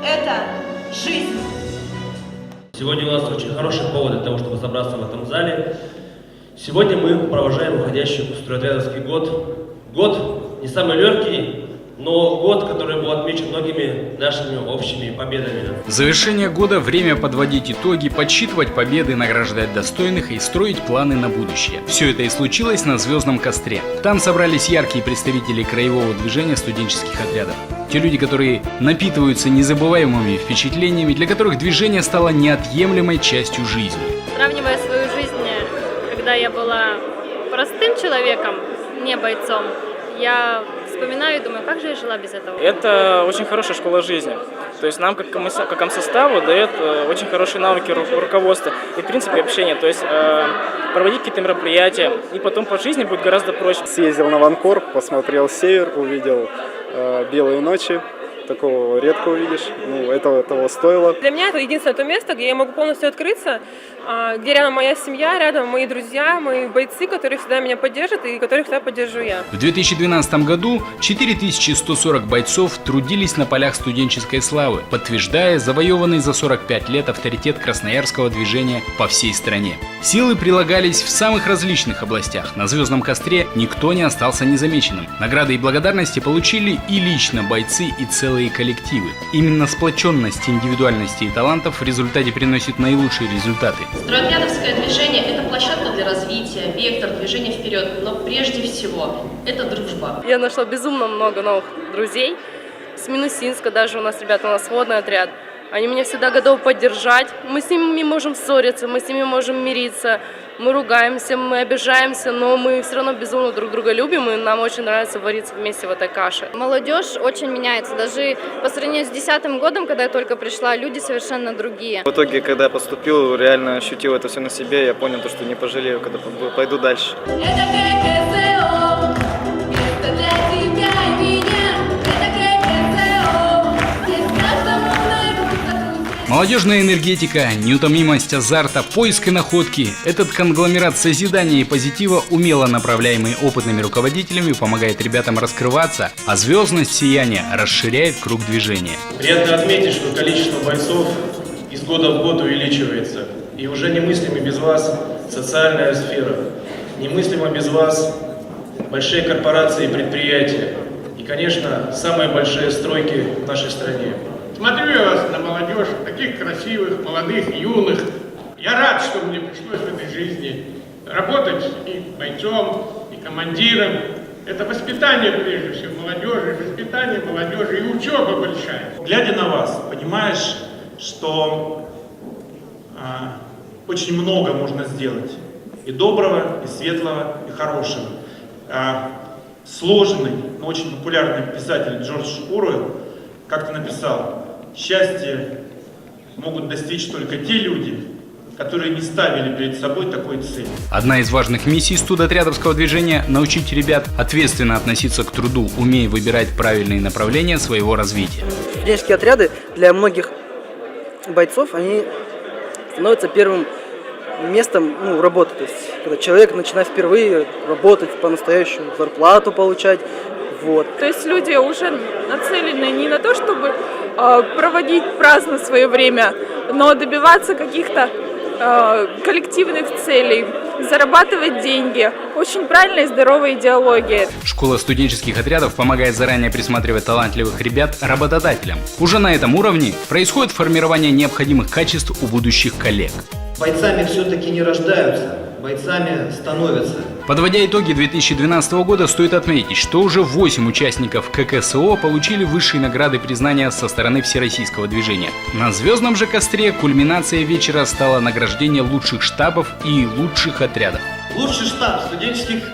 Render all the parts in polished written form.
это жизнь. Сегодня у нас очень хороший повод для того, чтобы собраться в этом зале. Сегодня мы провожаем уходящий стройотрядовский год. Год не самый легкий, но год, который был отмечен многими нашими общими победами. В завершение года время подводить итоги, подсчитывать победы, награждать достойных и строить планы на будущее. Все это и случилось на Звездном костре. Там собрались яркие представители краевого движения студенческих отрядов. Те люди, которые напитываются незабываемыми впечатлениями, для которых движение стало неотъемлемой частью жизни. Сравнивая свою жизнь, когда я была простым человеком, не бойцом, я вспоминаю и думаю, как же я жила без этого. Это очень хорошая школа жизни. То есть нам, как комсоставу, дает очень хорошие навыки руководства и, в принципе, общения. То есть проводить какие-то мероприятия, и потом по жизни будет гораздо проще. Съездил на Ванкор, посмотрел север, увидел белые ночи. Такого редко увидишь, это того стоило. Для меня это единственное то место, где я могу полностью открыться, где рядом моя семья, рядом мои друзья, мои бойцы, которые всегда меня поддержат и которых всегда поддержу я. В 2012 году 4140 бойцов трудились на полях студенческой славы, подтверждая завоеванный за 45 лет авторитет красноярского движения по всей стране. Силы прилагались в самых различных областях. На Звездном костре никто не остался незамеченным. Награды и благодарности получили и лично бойцы, и целые коллективы. Именно сплоченность индивидуальности и талантов в результате приносит наилучшие результаты. Стройотрядовское движение – это площадка для развития, вектор движения вперед, но прежде всего это дружба. Я нашла безумно много новых друзей. С Минусинска даже у нас сводный отряд. Они меня всегда готовы поддержать. Мы с ними можем ссориться, мы с ними можем мириться. Мы ругаемся, мы обижаемся, но мы все равно безумно друг друга любим, и нам очень нравится вариться вместе в этой каше. Молодежь очень меняется. Даже по сравнению с 2010 годом, когда я только пришла, люди совершенно другие. В итоге, когда я поступил, реально ощутил это все на себе, я понял, что не пожалею, когда пойду дальше. Молодежная энергетика, неутомимость азарта, поиск и находки. Этот конгломерат созидания и позитива, умело направляемый опытными руководителями, помогает ребятам раскрываться, а звездность сияния расширяет круг движения. Приятно отметить, что количество бойцов из года в год увеличивается. И уже немыслимо без вас социальная сфера, немыслимо без вас большие корпорации и предприятия. И, конечно, самые большие стройки в нашей стране. Смотрю я вас на молодежь, таких красивых, молодых, юных. Я рад, что мне пришлось в этой жизни работать и бойцом, и командиром. Это воспитание, прежде всего, молодежи, воспитание молодежи и учеба большая. Глядя на вас, понимаешь, что очень много можно сделать. И доброго, и светлого, и хорошего. Сложный, но очень популярный писатель Джордж Оруэлл как-то написал: счастье могут достичь только те люди, которые не ставили перед собой такой цели. Одна из важных миссий студотрядовского движения – научить ребят ответственно относиться к труду, умея выбирать правильные направления своего развития. Студенческие отряды для многих бойцов, они становятся первым местом работы. То есть, когда человек начинает впервые работать по-настоящему, зарплату получать. То есть люди уже нацелены не на то, чтобы проводить праздно свое время, но добиваться каких-то коллективных целей, зарабатывать деньги. Очень правильная и здоровая идеология. Школа студенческих отрядов помогает заранее присматривать талантливых ребят работодателям. Уже на этом уровне происходит формирование необходимых качеств у будущих коллег. Бойцами все-таки не рождаются, бойцами становятся. Подводя итоги 2012 года, стоит отметить, что уже 8 участников ККСО получили высшие награды признания со стороны всероссийского движения. На Звездном же костре кульминацией вечера стало награждение лучших штабов и лучших отрядов. Лучший штаб студенческих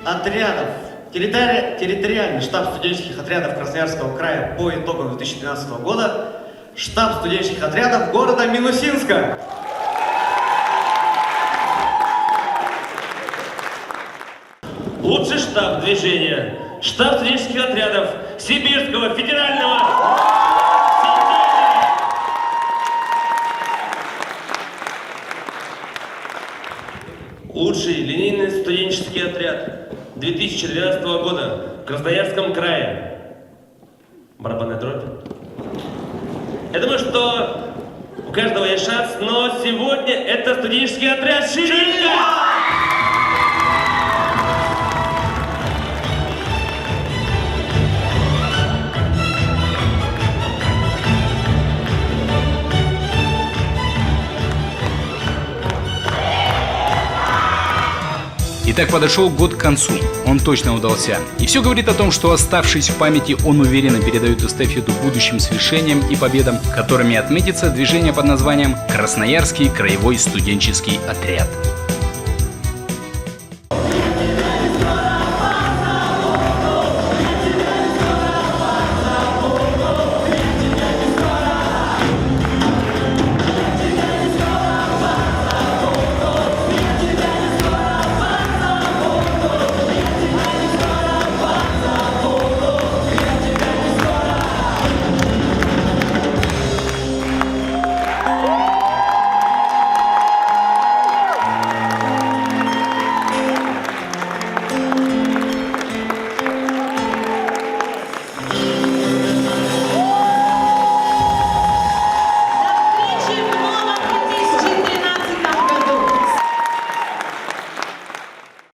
отрядов, территориальный штаб студенческих отрядов Красноярского края по итогам 2012 года, штаб студенческих отрядов города Минусинска. Лучший штаб движения, штаб студенческих отрядов Сибирского федерального. Лучший линейный студенческий отряд 2012 года в Красноярском крае. Барабанная дробь. Я думаю, что у каждого есть шанс, но сегодня это студенческий отряд «Ширинка». Итак, подошел год к концу, он точно удался. И все говорит о том, что, оставшись в памяти, он уверенно передает эстафету будущим свершениям и победам, которыми отметится движение под названием «Красноярский краевой студенческий отряд».